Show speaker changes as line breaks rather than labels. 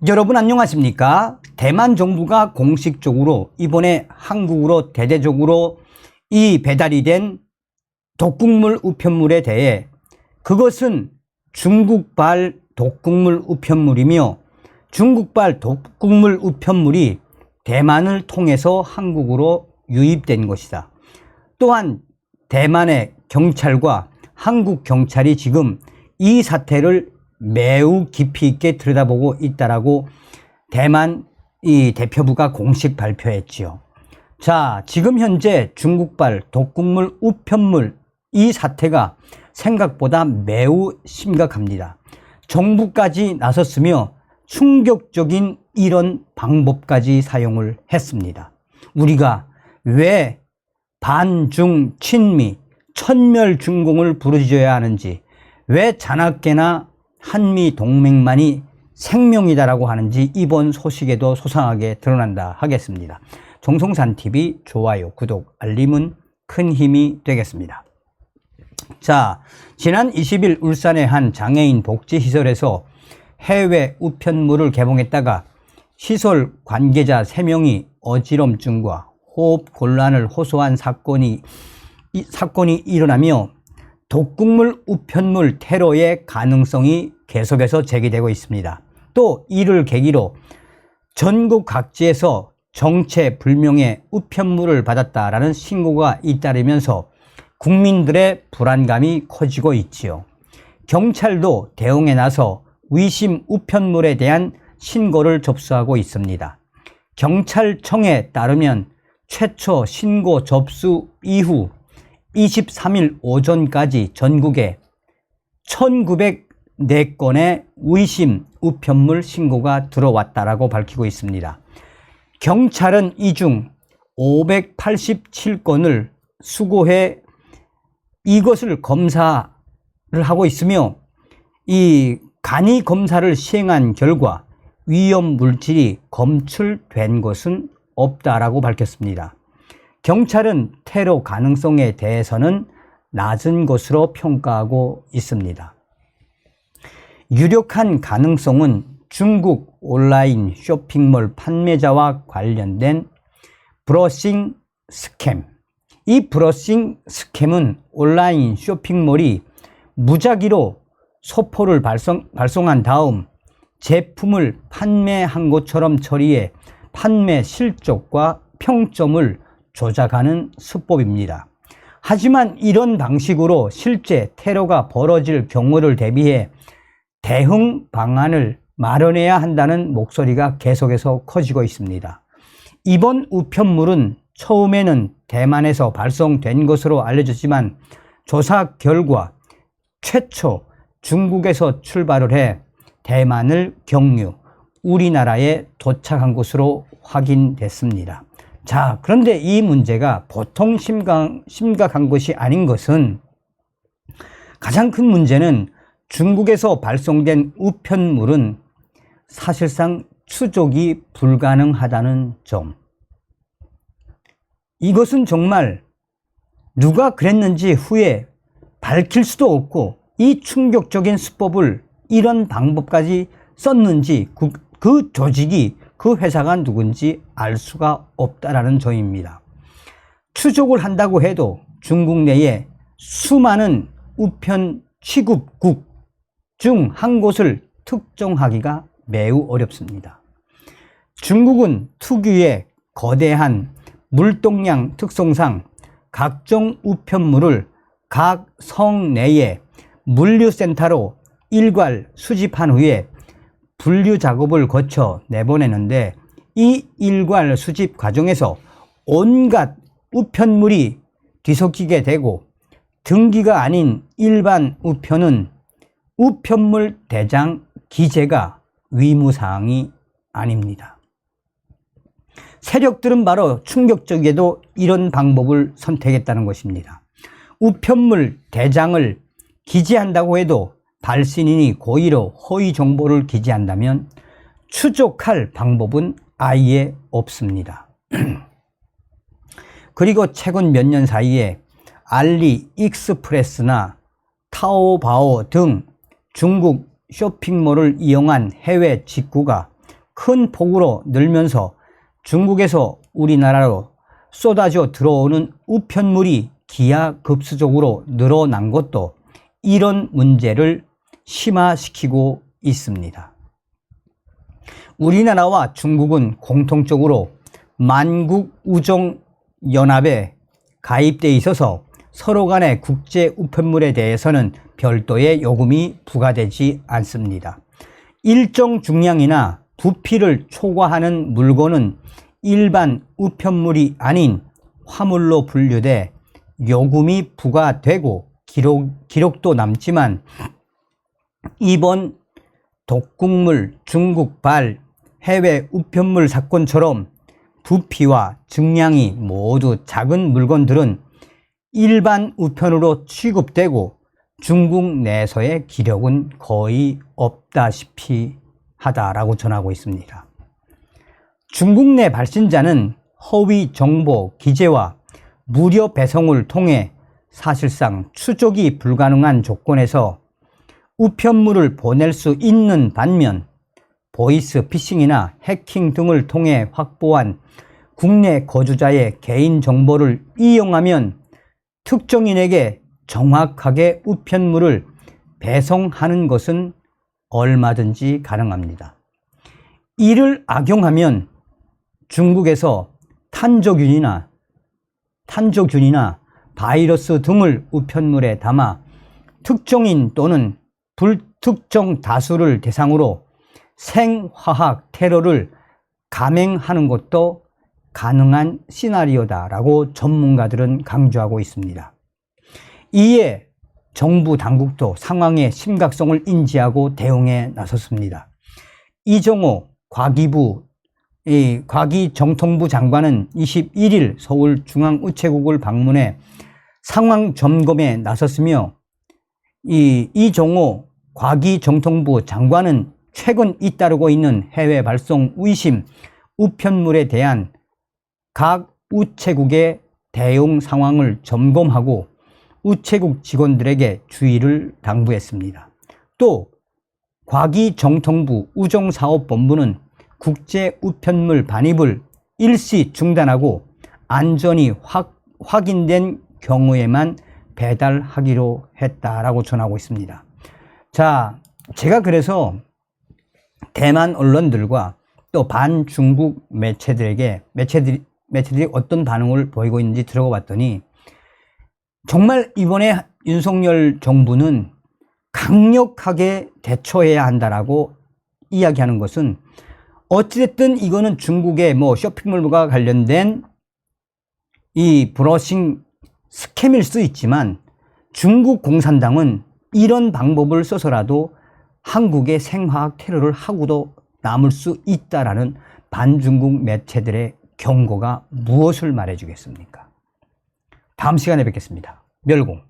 여러분 안녕하십니까? 대만 정부가 공식적으로 이번에 한국으로 대대적으로 이 배달이 된 독극물 우편물에 대해 그것은 중국발 독극물 우편물이며 중국발 독극물 우편물이 대만을 통해서 한국으로 유입된 것이다. 또한 대만의 경찰과 한국 경찰이 지금 이 사태를 매우 깊이 있게 들여다보고 있다라고 대만 이 대표부가 공식 발표했지요. 자, 지금 현재 중국발 독극물 우편물 이 사태가 생각보다 매우 심각합니다. 정부까지 나섰으며 충격적인 이런 방법까지 사용을 했습니다. 우리가 왜 반중 친미 천멸중공을 부르짖어야 하는지, 왜 자나깨나 한미 동맹만이 생명이다라고 하는지 이번 소식에도 소상하게 드러난다 하겠습니다. 정성산TV 좋아요, 구독, 알림은 큰 힘이 되겠습니다. 자, 지난 20일 울산의 한 장애인 복지시설에서 해외 우편물을 개봉했다가 시설 관계자 3명이 어지럼증과 호흡 곤란을 호소한 사건이 일어나며 독극물 우편물 테러의 가능성이 계속해서 제기되고 있습니다. 또 이를 계기로 전국 각지에서 정체불명의 우편물을 받았다라는 신고가 잇따르면서 국민들의 불안감이 커지고 있지요. 경찰도 대응에 나서 의심 우편물에 대한 신고를 접수하고 있습니다. 경찰청에 따르면 최초 신고 접수 이후 23일 오전까지 전국에 1904건의 의심 우편물 신고가 들어왔다라고 밝히고 있습니다. 경찰은 이 중 587건을 수거해 이것을 검사를 하고 있으며 이 간이 검사를 시행한 결과 위험 물질이 검출된 것은 없다라고 밝혔습니다. 경찰은 테러 가능성에 대해서는 낮은 것으로 평가하고 있습니다. 유력한 가능성은 중국 온라인 쇼핑몰 판매자와 관련된 브러싱 스캠. 이 브러싱 스캠은 온라인 쇼핑몰이 무작위로 소포를 발송한 다음 제품을 판매한 것처럼 처리해 판매 실적과 평점을 조작하는 수법입니다. 하지만 이런 방식으로 실제 테러가 벌어질 경우를 대비해 대응 방안을 마련해야 한다는 목소리가 계속해서 커지고 있습니다. 이번 우편물은 처음에는 대만에서 발송된 것으로 알려졌지만 조사 결과 최초 중국에서 출발을 해 대만을 경유, 우리나라에 도착한 것으로 확인됐습니다. 자, 그런데 이 문제가 보통 심각한 것이 아닌 것은 가장 큰 문제는 중국에서 발송된 우편물은 사실상 추적이 불가능하다는 점. 이것은 정말 누가 그랬는지 후에 밝힐 수도 없고 이 충격적인 수법을 이런 방법까지 썼는지 그 조직이 그 회사가 누군지 알 수가 없다라는 점입니다. 추적을 한다고 해도 중국 내에 수많은 우편 취급국 중 한 곳을 특정하기가 매우 어렵습니다. 중국은 특유의 거대한 물동량 특성상 각종 우편물을 각 성 내에 물류센터로 일괄 수집한 후에 분류 작업을 거쳐 내보내는데 이 일괄 수집 과정에서 온갖 우편물이 뒤섞이게 되고 등기가 아닌 일반 우편은 우편물 대장 기재가 의무사항이 아닙니다. 세력들은 바로 충격적이게도 이런 방법을 선택했다는 것입니다. 우편물 대장을 기재한다고 해도 발신인이 고의로 허위 정보를 기재한다면 추적할 방법은 아예 없습니다. 그리고 최근 몇 년 사이에 알리익스프레스나 타오바오 등 중국 쇼핑몰을 이용한 해외 직구가 큰 폭으로 늘면서 중국에서 우리나라로 쏟아져 들어오는 우편물이 기하급수적으로 늘어난 것도 이런 문제를 심화시키고 있습니다. 우리나라와 중국은 공통적으로 만국우정연합에 가입되어 있어서 서로 간의 국제 우편물에 대해서는 별도의 요금이 부과되지 않습니다. 일정 중량이나 부피를 초과하는 물건은 일반 우편물이 아닌 화물로 분류돼 요금이 부과되고 기록도 남지만 이번 독국물 중국발 해외 우편물 사건처럼 부피와 증량이 모두 작은 물건들은 일반 우편으로 취급되고 중국 내에서의 기록은 거의 없다시피 하다라고 전하고 있습니다. 중국 내 발신자는 허위 정보 기재와 무료 배송을 통해 사실상 추적이 불가능한 조건에서 우편물을 보낼 수 있는 반면 보이스 피싱이나 해킹 등을 통해 확보한 국내 거주자의 개인 정보를 이용하면 특정인에게 정확하게 우편물을 배송하는 것은 얼마든지 가능합니다. 이를 악용하면 중국에서 탄저균이나 바이러스 등을 우편물에 담아 특정인 또는 불특정 다수를 대상으로 생화학 테러를 감행하는 것도 가능한 시나리오다라고 전문가들은 강조하고 있습니다. 이에 정부 당국도 상황의 심각성을 인지하고 대응에 나섰습니다. 이정호 과기정통부 장관은 21일 서울중앙우체국을 방문해 상황 점검에 나섰으며 이정호 과기정통부 장관은 최근 잇따르고 있는 해외 발송 의심 우편물에 대한 각 우체국의 대응 상황을 점검하고 우체국 직원들에게 주의를 당부했습니다. 또 과기정통부 우정사업본부는 국제 우편물 반입을 일시 중단하고 안전이 확인된 경우에만 배달하기로 했다라고 전하고 있습니다. 자, 제가 그래서 대만 언론들과 또 반중국 매체들이 어떤 반응을 보이고 있는지 들어가 봤더니 정말 이번에 윤석열 정부는 강력하게 대처해야 한다라고 이야기하는 것은 어찌됐든 이거는 중국의 쇼핑몰과 관련된 이 브러싱 스캠일 수 있지만 중국 공산당은 이런 방법을 써서라도 한국의 생화학 테러를 하고도 남을 수 있다라는 반중국 매체들의 경고가 무엇을 말해주겠습니까? 다음 시간에 뵙겠습니다. 멸공.